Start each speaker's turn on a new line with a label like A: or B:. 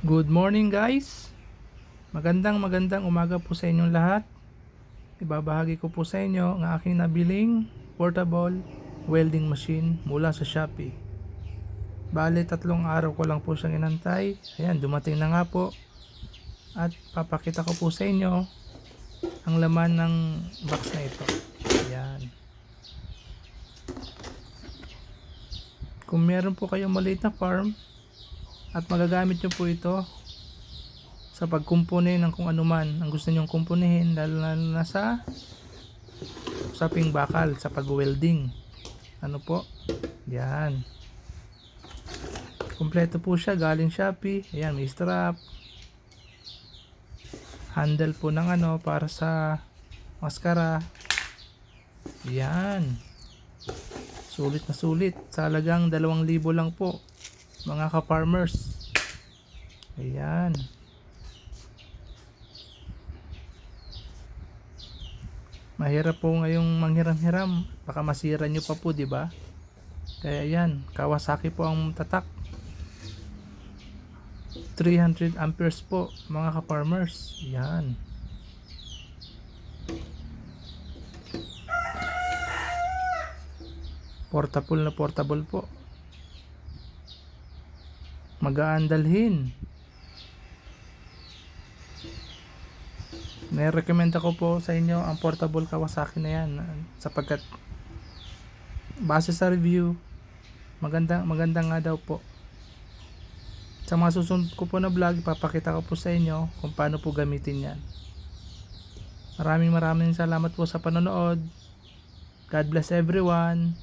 A: Good morning guys. Magandang umaga po sa inyong lahat. Ibabahagi ko po sa inyo ang aking nabiling portable welding machine mula sa Shopee. Bale 3 araw ko lang po siyang inantay. Ayan, dumating na nga po. At papakita ko po sa inyo ang laman ng box na ito. Ayan. Kung meron po kayong maliit na farm at magagamit nyo po ito sa pagkumpuni ng kung ano man ang gusto nyong kumpunihin, lalo na sa usaping bakal, sa pag-welding, ano po, yan, kompleto po siya, galing Shopee. Ayan, may strap, handle po ng ano para sa maskara. Yan, sulit na sulit, sa halagang 2,000 lang po mga ka-farmers. Ayan, mahirap po ngayong manghiram-hiram, baka masira nyo pa po, di ba? Kaya yan, Kawasaki po ang tatak, 300 amperes po mga ka-farmers. Yan, portable na portable po, magaan dalhin. Nire-recommend ako po sa inyo ang portable Kawasaki na yan, sapagkat base sa review, maganda nga daw po. Sa mga susunod ko po na vlog, papakita ko po sa inyo kung paano po gamitin yan. Maraming salamat po sa panonood. God bless everyone.